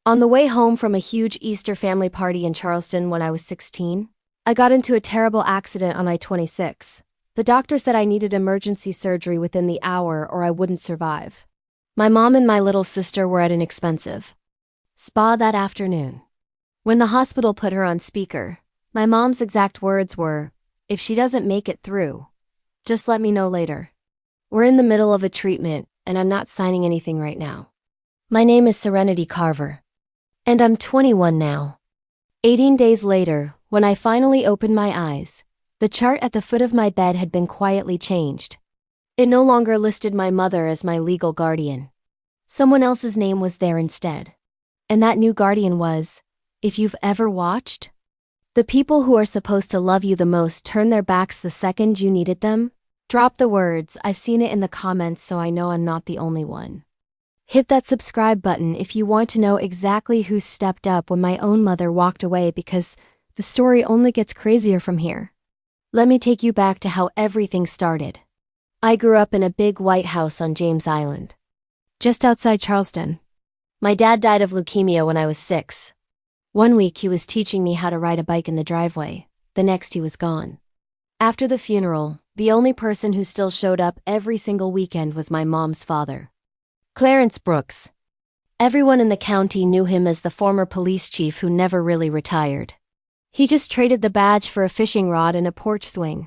On the way home from a huge Easter family party in Charleston when I was 16, I got into a terrible accident on I-26. The doctor said I needed emergency surgery within the hour or I wouldn't survive. My mom and my little sister were at an expensive spa that afternoon. When the hospital put her on speaker, my mom's exact words were, "If she doesn't make it through, just let me know later. We're in the middle of a treatment, and I'm not signing anything right now." My name is Serenity Carver. And I'm 21 now. 18 days later, when I finally opened my eyes, the chart at the foot of my bed had been quietly changed. It no longer listed my mother as my legal guardian. Someone else's name was there instead. And that new guardian was, if you've ever watched, the people who are supposed to love you the most turn their backs the second you needed them. Drop the words, "I've seen it in the comments, so I know I'm not the only one." Hit that subscribe button if you want to know exactly who stepped up when my own mother walked away, because the story only gets crazier from here. Let me take you back to how everything started. I grew up in a big white house on James Island, just outside Charleston. My dad died of leukemia when I was 6. One week he was teaching me how to ride a bike in the driveway, the next he was gone. After the funeral, the only person who still showed up every single weekend was my mom's father, Clarence Brooks. Everyone in the county knew him as the former police chief who never really retired. He just traded the badge for a fishing rod and a porch swing.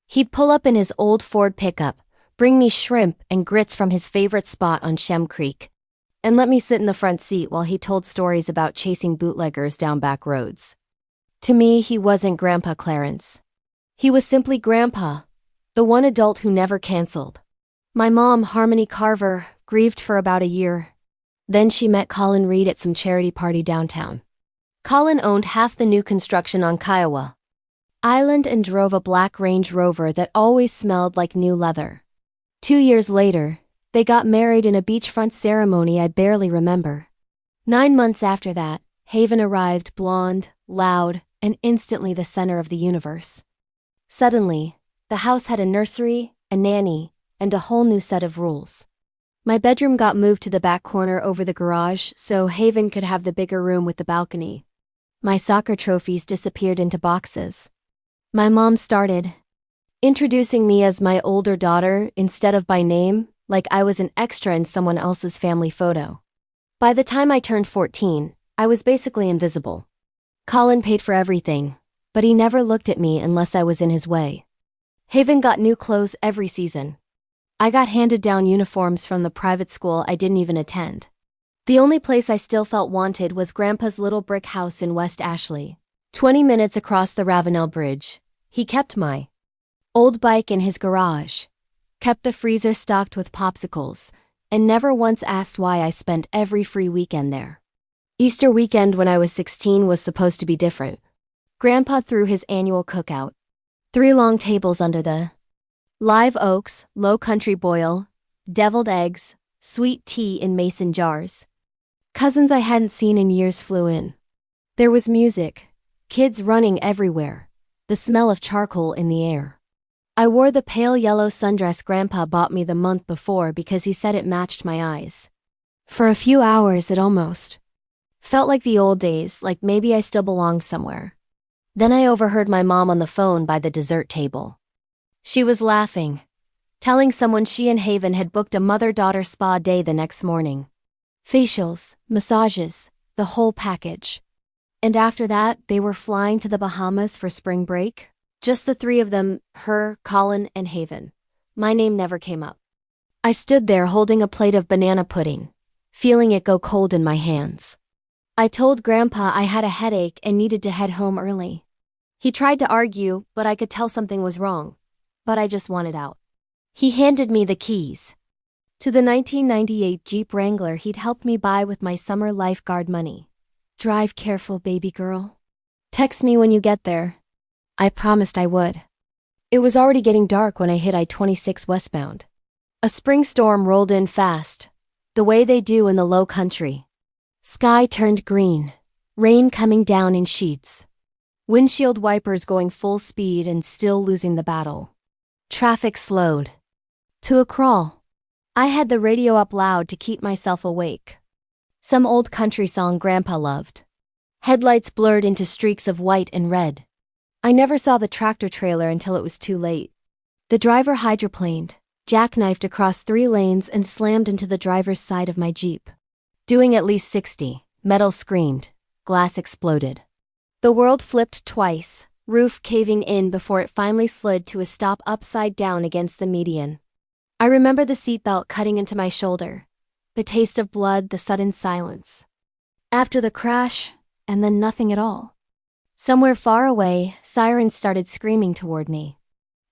He'd pull up in his old Ford pickup, bring me shrimp and grits from his favorite spot on Shem Creek, and let me sit in the front seat while he told stories about chasing bootleggers down back roads. To me, he wasn't Grandpa Clarence. He was simply Grandpa, the one adult who never canceled. My mom, Harmony Carver, grieved for about a year. Then she met Colin Reed at some charity party downtown. Colin owned half the new construction on Kiowa Island and drove a black Range Rover that always smelled like new leather. 2 years later, they got married in a beachfront ceremony I barely remember. 9 months after that, Haven arrived, blonde, loud, and instantly the center of the universe. Suddenly, the house had a nursery, a nanny, and a whole new set of rules. My bedroom got moved to the back corner over the garage so Haven could have the bigger room with the balcony. My soccer trophies disappeared into boxes. My mom started introducing me as my older daughter instead of by name, like I was an extra in someone else's family photo. By the time I turned 14, I was basically invisible. Colin paid for everything, but he never looked at me unless I was in his way. Haven got new clothes every season. I got handed down uniforms from the private school I didn't even attend. The only place I still felt wanted was Grandpa's little brick house in West Ashley, 20 minutes across the Ravenel Bridge. He kept my old bike in his garage, kept the freezer stocked with popsicles, and never once asked why I spent every free weekend there. Easter weekend when I was 16 was supposed to be different. Grandpa threw his annual cookout. 3 long tables under the live oaks, low country boil, deviled eggs, sweet tea in mason jars. Cousins I hadn't seen in years flew in. There was music, kids running everywhere, the smell of charcoal in the air. I wore the pale yellow sundress Grandpa bought me the month before because he said it matched my eyes. For a few hours it almost felt like the old days, like maybe I still belonged somewhere. Then I overheard my mom on the phone by the dessert table. She was laughing, telling someone she and Haven had booked a mother-daughter spa day the next morning. Facials, massages, the whole package. And after that, they were flying to the Bahamas for spring break. Just the 3 of them, her, Colin, and Haven. My name never came up. I stood there holding a plate of banana pudding, feeling it go cold in my hands. I told Grandpa I had a headache and needed to head home early. He tried to argue, but I could tell something was wrong. But I just wanted out. He handed me the keys to the 1998 Jeep Wrangler he'd helped me buy with my summer lifeguard money. "Drive careful, baby girl. Text me when you get there." I promised I would. It was already getting dark when I hit I-26 westbound. A spring storm rolled in fast, the way they do in the low country. Sky turned green, rain coming down in sheets. Windshield wipers going full speed and still losing the battle. Traffic slowed to a crawl. I had the radio up loud to keep myself awake. Some old country song Grandpa loved. Headlights blurred into streaks of white and red. I never saw the tractor trailer until it was too late. The driver hydroplaned, jackknifed across 3 lanes and slammed into the driver's side of my Jeep. Doing at least 60, metal screamed, glass exploded. The world flipped twice, roof caving in before it finally slid to a stop upside down against the median. I remember the seatbelt cutting into my shoulder, the taste of blood, the sudden silence. After the crash, and then nothing at all. Somewhere far away, sirens started screaming toward me.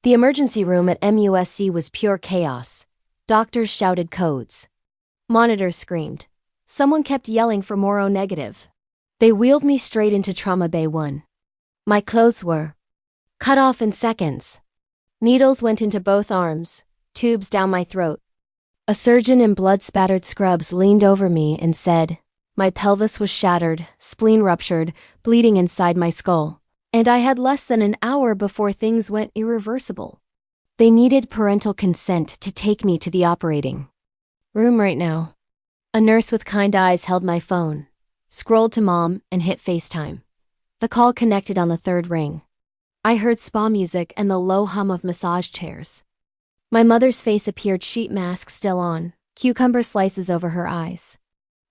The emergency room at MUSC was pure chaos. Doctors shouted codes. Monitors screamed. Someone kept yelling for more O negative. They wheeled me straight into Trauma Bay 1. My clothes were cut off in seconds. Needles went into both arms, tubes down my throat. A surgeon in blood-spattered scrubs leaned over me and said, my pelvis was shattered, spleen ruptured, bleeding inside my skull, and I had less than an hour before things went irreversible. They needed parental consent to take me to the operating room right now. A nurse with kind eyes held my phone, scrolled to Mom, and hit FaceTime. The call connected on the 3rd ring. I heard spa music and the low hum of massage chairs. My mother's face appeared, sheet mask still on, cucumber slices over her eyes.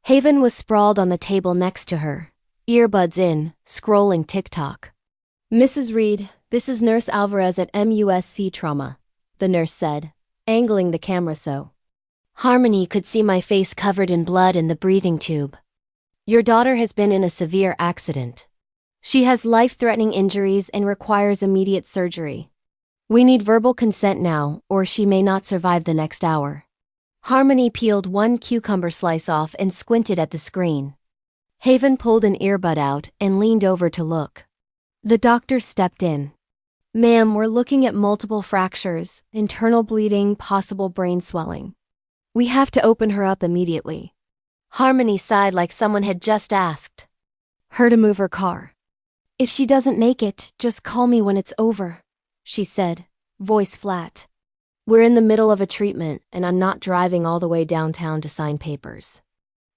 Haven was sprawled on the table next to her, earbuds in, scrolling TikTok. Mrs. Reed, this is Nurse Alvarez at MUSC Trauma, the nurse said, angling the camera so Harmony could see my face covered in blood and the breathing tube. Your daughter has been in a severe accident. She has life-threatening injuries and requires immediate surgery. We need verbal consent now, or she may not survive the next hour. Harmony peeled one cucumber slice off and squinted at the screen. Haven pulled an earbud out and leaned over to look. The doctor stepped in. Ma'am, we're looking at multiple fractures, internal bleeding, possible brain swelling. We have to open her up immediately. Harmony sighed like someone had just asked her to move her car. If she doesn't make it, just call me when it's over, she said, voice flat. We're in the middle of a treatment, and I'm not driving all the way downtown to sign papers.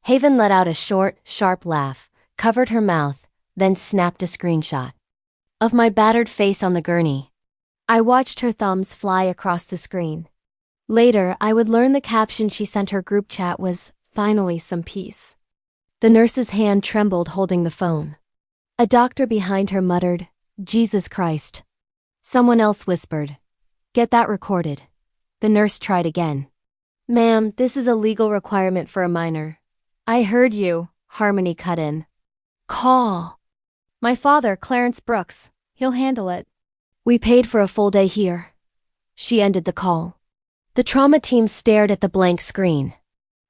Haven let out a short, sharp laugh, covered her mouth, then snapped a screenshot of my battered face on the gurney. I watched her thumbs fly across the screen. Later, I would learn the caption she sent her group chat was, finally some peace. The nurse's hand trembled holding the phone. A doctor behind her muttered, Jesus Christ. Someone else whispered, get that recorded. The nurse tried again. Ma'am, this is a legal requirement for a minor. I heard you, Harmony cut in. Call my father, Clarence Brooks. He'll handle it. We paid for a full day here. She ended the call. The trauma team stared at the blank screen.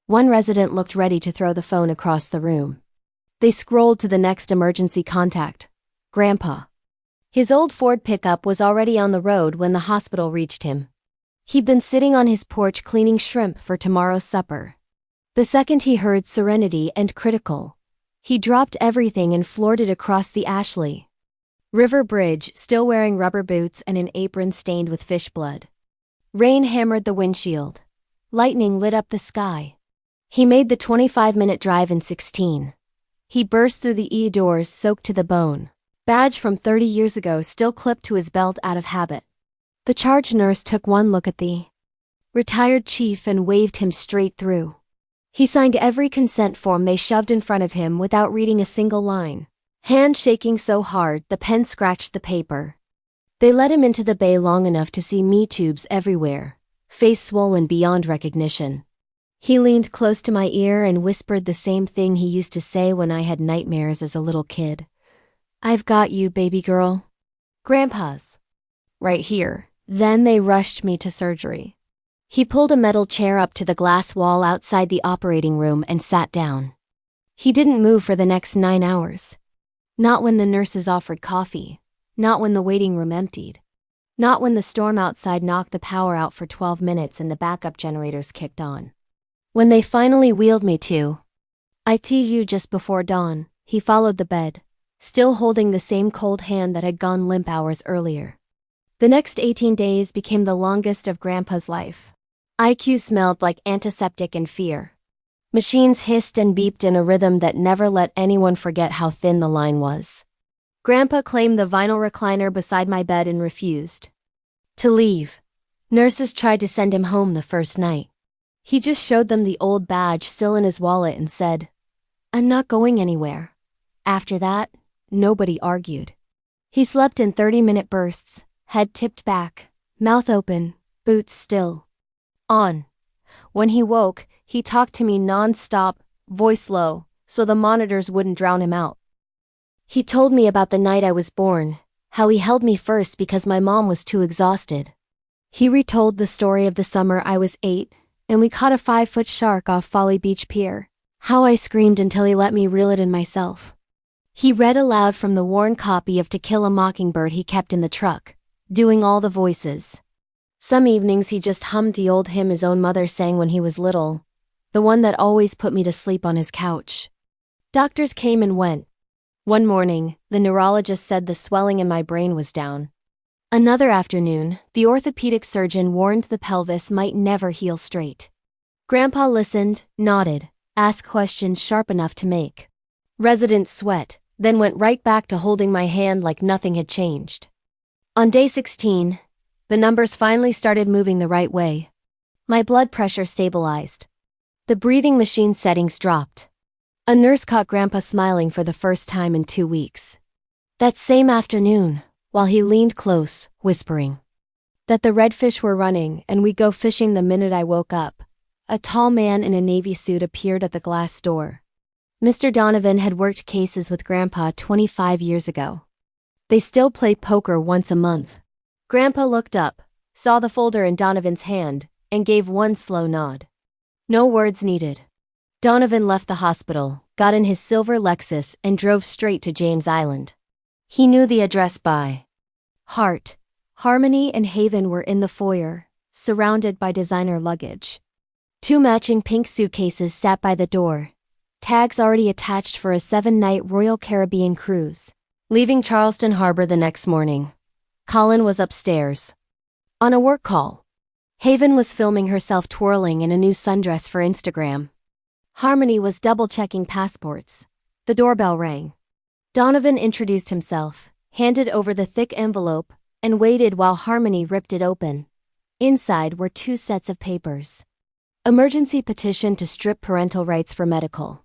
One resident looked ready to throw the phone across the room. They scrolled to the next emergency contact, Grandpa. His old Ford pickup was already on the road when the hospital reached him. He'd been sitting on his porch cleaning shrimp for tomorrow's supper. The second he heard Serenity and Critical, he dropped everything and floored it across the Ashley River Bridge, still wearing rubber boots and an apron stained with fish blood. Rain hammered the windshield. Lightning lit up the sky. He made the 25-minute drive in 16. He burst through the E-doors soaked to the bone. Badge from 30 years ago still clipped to his belt out of habit. The charge nurse took one look at the retired chief and waved him straight through. He signed every consent form they shoved in front of him without reading a single line. Hand shaking so hard the pen scratched the paper. They let him into the bay long enough to see me tubes everywhere, face swollen beyond recognition. He leaned close to my ear and whispered the same thing he used to say when I had nightmares as a little kid. I've got you, baby girl. Grandpa's right here. Then they rushed me to surgery. He pulled a metal chair up to the glass wall outside the operating room and sat down. He didn't move for the next 9 hours. Not when the nurses offered coffee. Not when the waiting room emptied. Not when the storm outside knocked the power out for 12 minutes and the backup generators kicked on. When they finally wheeled me to ITU just before dawn, he followed the bed, still holding the same cold hand that had gone limp hours earlier. The next 18 days became the longest of Grandpa's life. IQ smelled like antiseptic and fear. Machines hissed and beeped in a rhythm that never let anyone forget how thin the line was. Grandpa claimed the vinyl recliner beside my bed and refused to leave. Nurses tried to send him home the first night. He just showed them the old badge still in his wallet and said, "I'm not going anywhere." After that, nobody argued. He slept in 30-minute bursts, head tipped back, mouth open, boots still on. When he woke, he talked to me non-stop, voice low, so the monitors wouldn't drown him out. He told me about the night I was born, how he held me first because my mom was too exhausted. He retold the story of the summer I was 8, and we caught a 5-foot shark off Folly Beach Pier, how I screamed until he let me reel it in myself. He read aloud from the worn copy of To Kill a Mockingbird he kept in the truck, doing all the voices. Some evenings he just hummed the old hymn his own mother sang when he was little, the one that always put me to sleep on his couch. Doctors came and went. One morning, the neurologist said the swelling in my brain was down. Another afternoon, the orthopedic surgeon warned the pelvis might never heal straight. Grandpa listened, nodded, asked questions sharp enough to make residents sweat, then went right back to holding my hand like nothing had changed. On day 16, the numbers finally started moving the right way. My blood pressure stabilized. The breathing machine settings dropped. A nurse caught Grandpa smiling for the first time in 2 weeks. That same afternoon, while he leaned close, whispering that the redfish were running and we'd go fishing the minute I woke up, a tall man in a Navy suit appeared at the glass door. Mr. Donovan had worked cases with Grandpa 25 years ago. They still played poker once a month. Grandpa looked up, saw the folder in Donovan's hand, and gave one slow nod. No words needed. Donovan left the hospital, got in his silver Lexus, and drove straight to James Island. He knew the address by heart. Harmony and Haven were in the foyer, surrounded by designer luggage. 2 matching pink suitcases sat by the door, tags already attached for a 7-night Royal Caribbean cruise. Leaving Charleston Harbor the next morning, Colin was upstairs on a work call. Haven was filming herself twirling in a new sundress for Instagram. Harmony was double-checking passports. The doorbell rang. Donovan introduced himself, handed over the thick envelope, and waited while Harmony ripped it open. Inside were 2 sets of papers. Emergency petition to strip parental rights for medical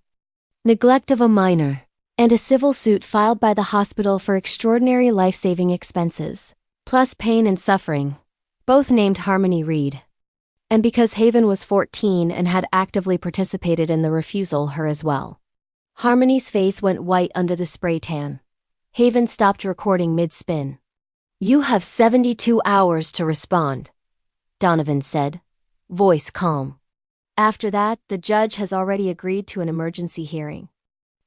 neglect of a minor, and a civil suit filed by the hospital for extraordinary life-saving expenses, plus pain and suffering, both named Harmony Reed. And because Haven was 14 and had actively participated in the refusal, her as well. Harmony's face went white under the spray tan. Haven stopped recording mid-spin. "You have 72 hours to respond," Donovan said, voice calm. After that, the judge has already agreed to an emergency hearing.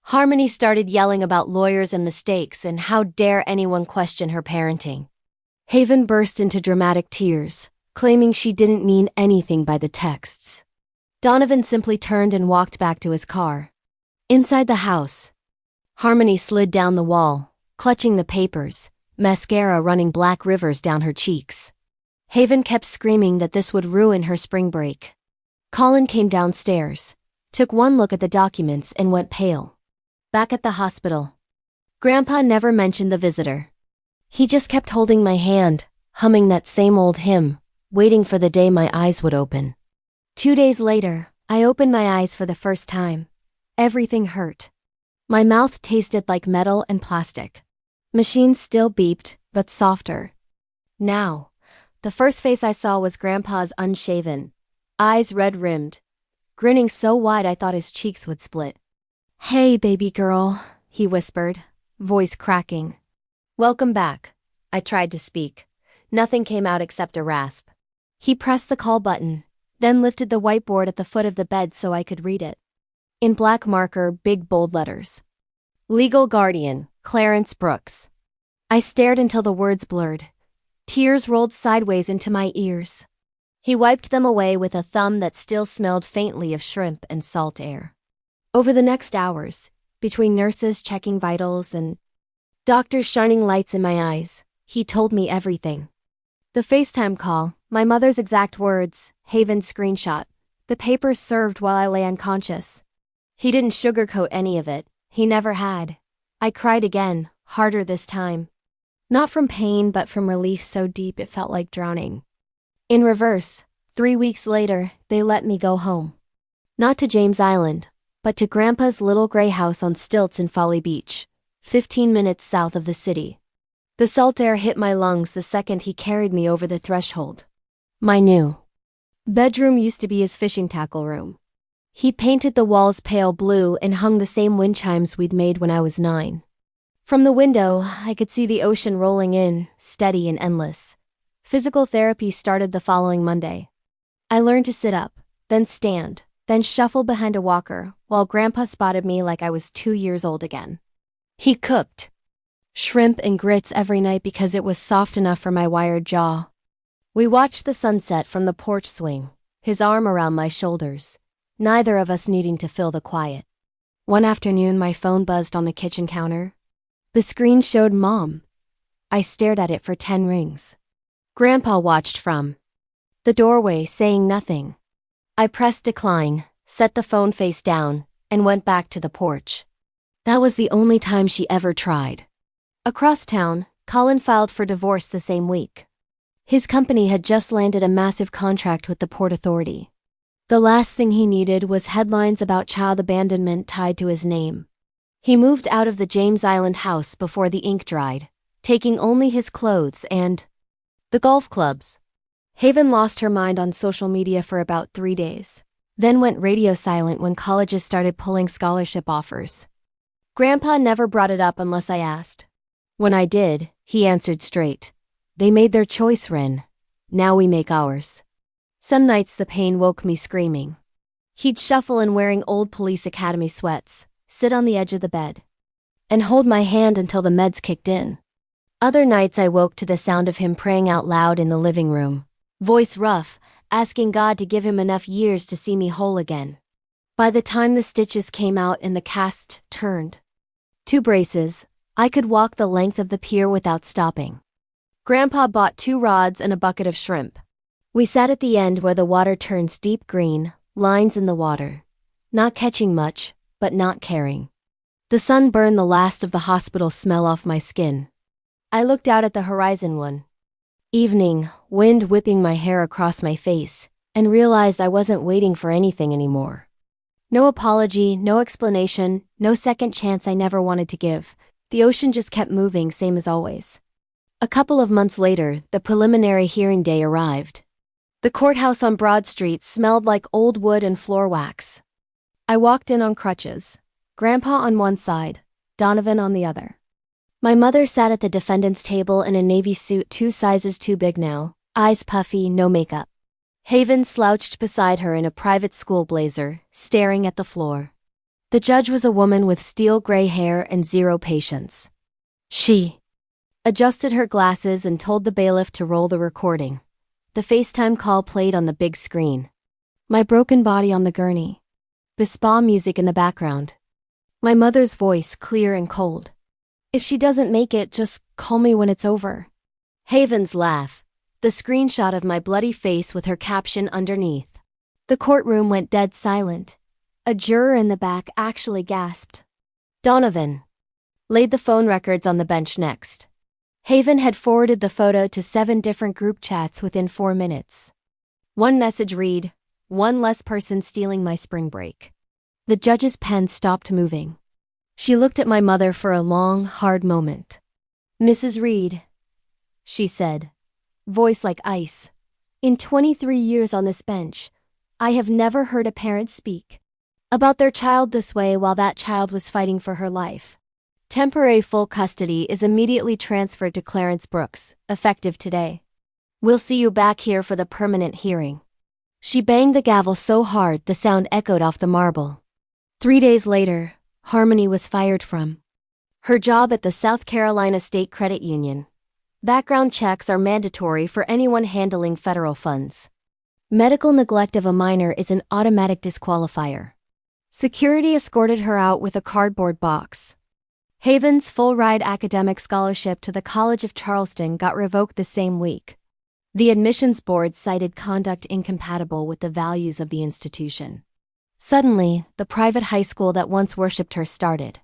Harmony started yelling about lawyers and mistakes and how dare anyone question her parenting. Haven burst into dramatic tears, claiming she didn't mean anything by the texts. Donovan simply turned and walked back to his car. Inside the house, Harmony slid down the wall, clutching the papers, mascara running black rivers down her cheeks. Haven kept screaming that this would ruin her spring break. Colin came downstairs, took one look at the documents and went pale. Back at the hospital, Grandpa never mentioned the visitor. He just kept holding my hand, humming that same old hymn, waiting for the day my eyes would open. 2 days later, I opened my eyes for the first time. Everything hurt. My mouth tasted like metal and plastic. Machines still beeped, but softer. Now, the first face I saw was Grandpa's unshaven, eyes red-rimmed, grinning so wide I thought his cheeks would split. "Hey, baby girl," he whispered, voice cracking. "Welcome back." I tried to speak. Nothing came out except a rasp. He pressed the call button, then lifted the whiteboard at the foot of the bed so I could read it. In black marker, big bold letters. Legal guardian, Clarence Brooks. I stared until the words blurred. Tears rolled sideways into my ears. He wiped them away with a thumb that still smelled faintly of shrimp and salt air. Over the next hours, between nurses checking vitals and doctors shining lights in my eyes, he told me everything. The FaceTime call, my mother's exact words, Haven's screenshot, The papers served while I lay unconscious. He didn't sugarcoat any of it. He never had. I cried again, harder this time. Not from pain, but from relief so deep it felt like drowning. In reverse, 3 weeks later, they let me go home. Not to James Island, but to Grandpa's little gray house on stilts in Folly Beach, 15 minutes south of the city. The salt air hit my lungs the second he carried me over the threshold. My new bedroom used to be his fishing tackle room. He painted the walls pale blue and hung the same wind chimes we'd made when I was 9. From the window, I could see the ocean rolling in, steady and endless. Physical therapy started the following Monday. I learned to sit up, then stand, then shuffle behind a walker, while Grandpa spotted me like I was 2 years old again. He cooked shrimp and grits every night because it was soft enough for my wired jaw. We watched the sunset from the porch swing, his arm around my shoulders, neither of us needing to fill the quiet. One afternoon, my phone buzzed on the kitchen counter. The screen showed Mom. I stared at it for 10 rings. Grandpa watched from the doorway, saying nothing. I pressed decline, set the phone face down, and went back to the porch. That was the only time she ever tried. Across town, Colin filed for divorce the same week. His company had just landed a massive contract with the Port Authority. The last thing he needed was headlines about child abandonment tied to his name. He moved out of the James Island house before the ink dried, taking only his clothes and the golf clubs. Haven lost her mind on social media for about 3 days, then went radio silent when colleges started pulling scholarship offers. Grandpa never brought it up unless I asked. When I did, he answered straight. They made their choice, Ren. Now we make ours. Some nights the pain woke me screaming. He'd shuffle in wearing old police academy sweats, sit on the edge of the bed, and hold my hand until the meds kicked in. Other nights I woke to the sound of him praying out loud in the living room, voice rough, asking God to give him enough years to see me whole again. By the time the stitches came out and the cast turned 2 braces, I could walk the length of the pier without stopping. Grandpa bought 2 rods and a bucket of shrimp. We sat at the end where the water turns deep green, lines in the water. Not catching much, but not caring. The sun burned the last of the hospital smell off my skin. I looked out at the horizon one evening, wind whipping my hair across my face, and realized I wasn't waiting for anything anymore. No apology, no explanation, no second chance I never wanted to give. The ocean just kept moving, same as always. A couple of months later, the preliminary hearing day arrived. The courthouse on Broad Street smelled like old wood and floor wax. I walked in on crutches, Grandpa on one side, Donovan on the other. My mother sat at the defendant's table in a navy suit 2 sizes too big now, eyes puffy, no makeup. Haven slouched beside her in a private school blazer, staring at the floor. The judge was a woman with steel gray hair and 0 patience. She adjusted her glasses and told the bailiff to roll the recording. The FaceTime call played on the big screen. My broken body on the gurney. Bespa music in the background. My mother's voice clear and cold. If she doesn't make it, just call me when it's over. Haven's laugh. The screenshot of my bloody face with her caption underneath. The courtroom went dead silent. A juror in the back actually gasped. Donovan laid the phone records on the bench next. Haven had forwarded the photo to 7 different group chats within 4 minutes. One message read, "One less person stealing my spring break." The judge's pen stopped moving. She looked at my mother for a long, hard moment. "Mrs. Reed," she said, voice like ice. "In 23 years on this bench, I have never heard a parent speak about their child this way while that child was fighting for her life. Temporary full custody is immediately transferred to Clarence Brooks, effective today. We'll see you back here for the permanent hearing." She banged the gavel so hard the sound echoed off the marble. 3 days later, Harmony was fired from her job at the South Carolina State Credit Union. Background checks are mandatory for anyone handling federal funds. Medical neglect of a minor is an automatic disqualifier. Security escorted her out with a cardboard box. Haven's full-ride academic scholarship to the College of Charleston got revoked the same week. The admissions board cited conduct incompatible with the values of the institution. Suddenly, the private high school that once worshipped her started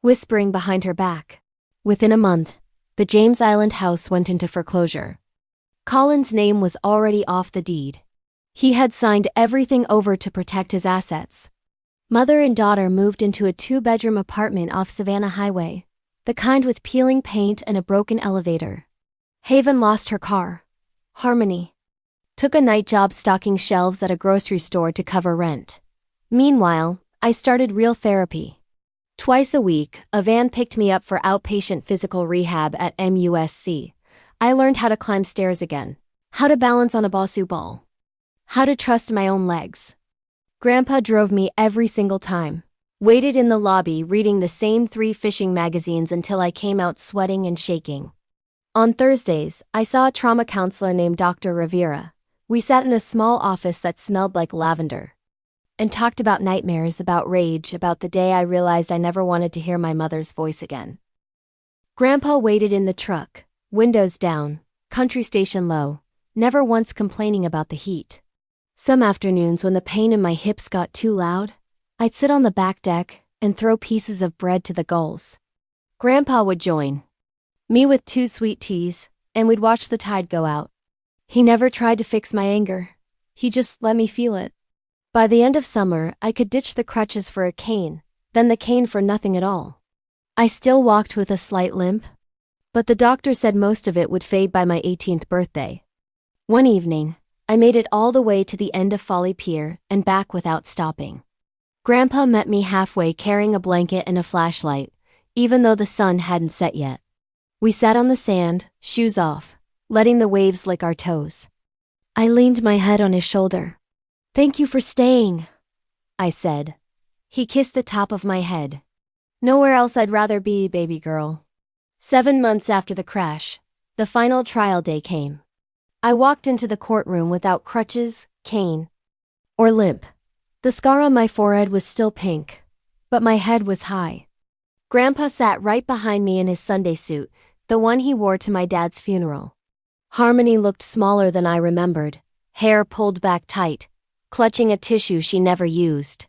whispering behind her back. Within a month, the James Island house went into foreclosure. Colin's name was already off the deed. He had signed everything over to protect his assets. Mother and daughter moved into a 2-bedroom apartment off Savannah Highway, the kind with peeling paint and a broken elevator. Haven lost her car. Harmony took a night job stocking shelves at a grocery store to cover rent. Meanwhile, I started real therapy. Twice a week, a van picked me up for outpatient physical rehab at MUSC. I learned how to climb stairs again, how to balance on a Bosu ball, how to trust my own legs. Grandpa drove me every single time. Waited in the lobby reading the same 3 fishing magazines until I came out sweating and shaking. On Thursdays, I saw a trauma counselor named Dr. Rivera. We sat in a small office that smelled like lavender and talked about nightmares, about rage, about the day I realized I never wanted to hear my mother's voice again. Grandpa waited in the truck, windows down, country station low, never once complaining about the heat. Some afternoons when the pain in my hips got too loud, I'd sit on the back deck and throw pieces of bread to the gulls. Grandpa would join me with 2 sweet teas, and we'd watch the tide go out. He never tried to fix my anger. He just let me feel it. By the end of summer, I could ditch the crutches for a cane, then the cane for nothing at all. I still walked with a slight limp, but the doctor said most of it would fade by my 18th birthday. One evening, I made it all the way to the end of Folly Pier and back without stopping. Grandpa met me halfway carrying a blanket and a flashlight, even though the sun hadn't set yet. We sat on the sand, shoes off, letting the waves lick our toes. I leaned my head on his shoulder. "Thank you for staying," I said. He kissed the top of my head. "Nowhere else I'd rather be, baby girl." 7 months after the crash, the final trial day came. I walked into the courtroom without crutches, cane, or limp. The scar on my forehead was still pink, but my head was high. Grandpa sat right behind me in his Sunday suit, the one he wore to my dad's funeral. Harmony looked smaller than I remembered, hair pulled back tight, clutching a tissue she never used.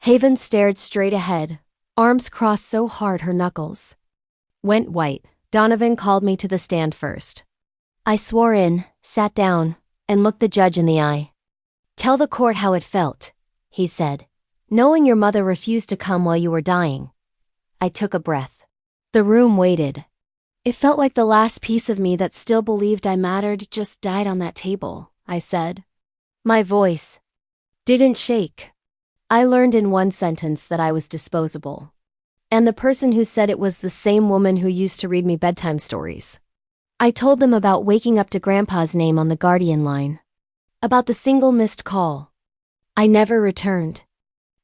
Haven stared straight ahead, arms crossed so hard her knuckles went white. Donovan called me to the stand first. I swore in, sat down, and looked the judge in the eye. "Tell the court how it felt," he said, "knowing your mother refused to come while you were dying." I took a breath. The room waited. "It felt like the last piece of me that still believed I mattered just died on that table," I said. My voice didn't shake. I learned in one sentence that I was disposable. And the person who said it was the same woman who used to read me bedtime stories. I told them about waking up to Grandpa's name on the Guardian line. About the single missed call I never returned.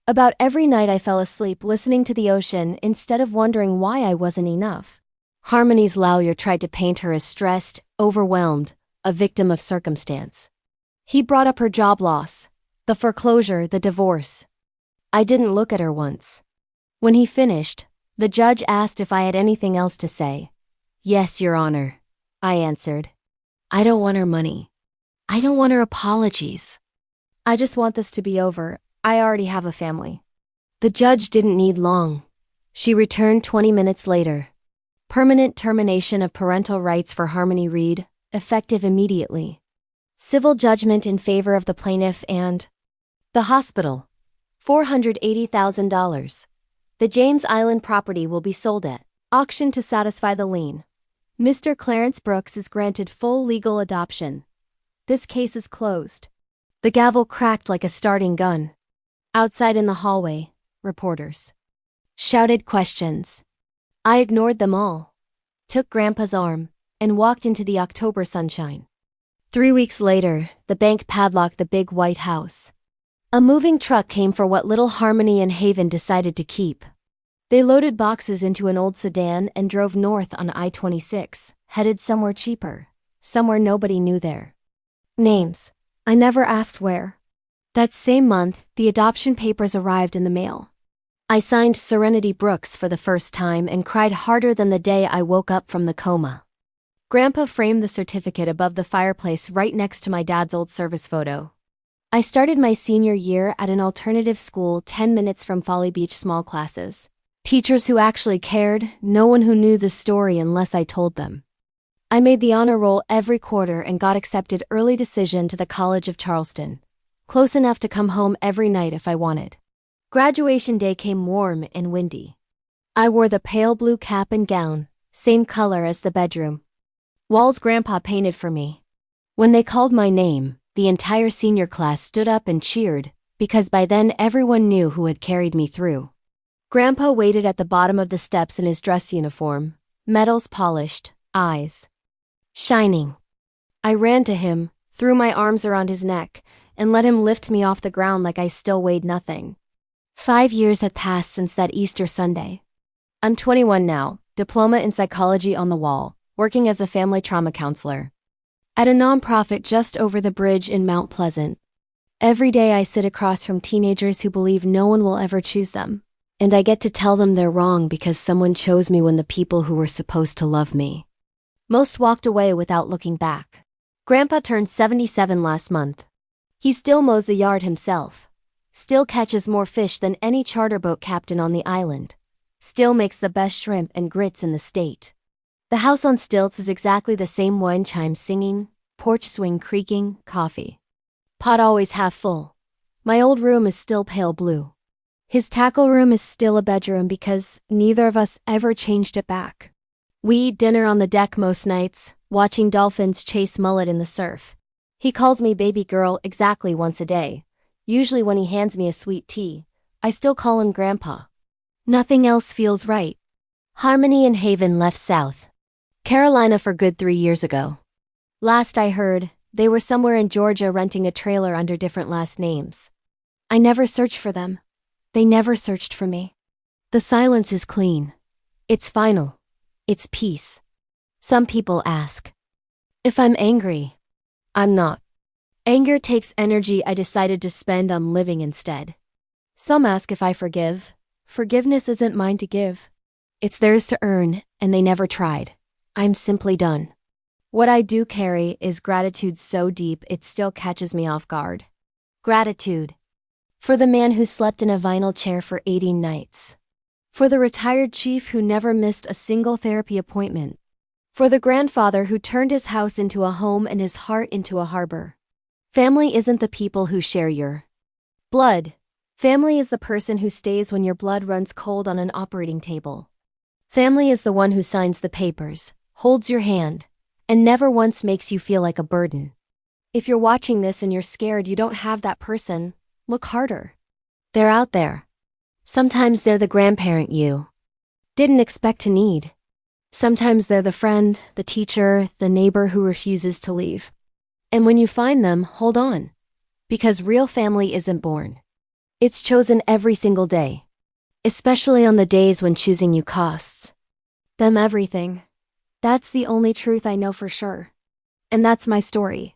About every night I fell asleep listening to the ocean instead of wondering why I wasn't enough. Harmony's lawyer tried to paint her as stressed, overwhelmed, a victim of circumstance. He brought up her job loss, the foreclosure, the divorce. I didn't look at her once. When he finished, the judge asked if I had anything else to say. "Yes, Your Honor," I answered. "I don't want her money. I don't want her apologies. I just want this to be over. I already have a family." The judge didn't need long. She returned 20 minutes later. Permanent termination of parental rights for Harmony Reed, effective immediately. Civil judgment in favor of the plaintiff and the hospital. $480,000. The James Island property will be sold at auction to satisfy the lien. Mr. Clarence Brooks is granted full legal adoption. This case is closed. The gavel cracked like a starting gun. Outside in the hallway, reporters shouted questions. I ignored them all, took Grandpa's arm, and walked into the October sunshine. 3 weeks later, the bank padlocked the big white house. A moving truck came for what little Harmony and Haven decided to keep. They loaded boxes into an old sedan and drove north on I-26, headed somewhere cheaper, somewhere nobody knew there. Names. I never asked where. That same month, the adoption papers arrived in the mail. I signed Serenity Brooks for the first time and cried harder than the day I woke up from the coma. Grandpa framed the certificate above the fireplace right next to my dad's old service photo. I started my senior year at an alternative school 10 minutes from Folly Beach small classes. Teachers who actually cared, no one who knew the story unless I told them. I made the honor roll every quarter and got accepted early decision to the College of Charleston, close enough to come home every night if I wanted. Graduation day came warm and windy. I wore the pale blue cap and gown, same color as the bedroom. Walls Grandpa painted for me. When they called my name, the entire senior class stood up and cheered, because by then everyone knew who had carried me through. Grandpa waited at the bottom of the steps in his dress uniform, medals polished, eyes shining. I ran to him, threw my arms around his neck, and let him lift me off the ground like I still weighed nothing. 5 years had passed since that Easter Sunday. I'm 21 now, diploma in psychology on the wall, working as a family trauma counselor at a nonprofit just over the bridge in Mount Pleasant. Every day I sit across from teenagers who believe no one will ever choose them, and I get to tell them they're wrong because someone chose me when the people who were supposed to love me. Most walked away without looking back. Grandpa turned 77 last month. He still mows the yard himself, still catches more fish than any charter boat captain on the island, still makes the best shrimp and grits in the state. The house on stilts is exactly the same, wind chime singing, porch swing creaking, coffee pot always half full. My old room is still pale blue. His tackle room is still a bedroom because neither of us ever changed it back. We eat dinner on the deck most nights, watching dolphins chase mullet in the surf. He calls me baby girl exactly once a day. Usually when he hands me a sweet tea, I still call him Grandpa. Nothing else feels right. Harmony and Haven left South Carolina for good 3 years ago. Last I heard, they were somewhere in Georgia renting a trailer under different last names. I never searched for them. They never searched for me. The silence is clean. It's final. It's peace. Some people ask if I'm angry. I'm not. Anger takes energy I decided to spend on living instead. Some ask if I forgive. Forgiveness isn't mine to give. It's theirs to earn, and they never tried. I'm simply done. What I do carry is gratitude so deep it still catches me off guard. Gratitude. For the man who slept in a vinyl chair for 18 nights. For the retired chief who never missed a single therapy appointment. For the grandfather who turned his house into a home and his heart into a harbor. Family isn't the people who share your blood. Family is the person who stays when your blood runs cold on an operating table. Family is the one who signs the papers, holds your hand, and never once makes you feel like a burden. If you're watching this and you're scared you don't have that person, look harder. They're out there. Sometimes they're the grandparent you didn't expect to need. Sometimes they're the friend, the teacher, the neighbor who refuses to leave. And when you find them, hold on. Because real family isn't born. It's chosen every single day. Especially on the days when choosing you costs them everything. That's the only truth I know for sure. And that's my story.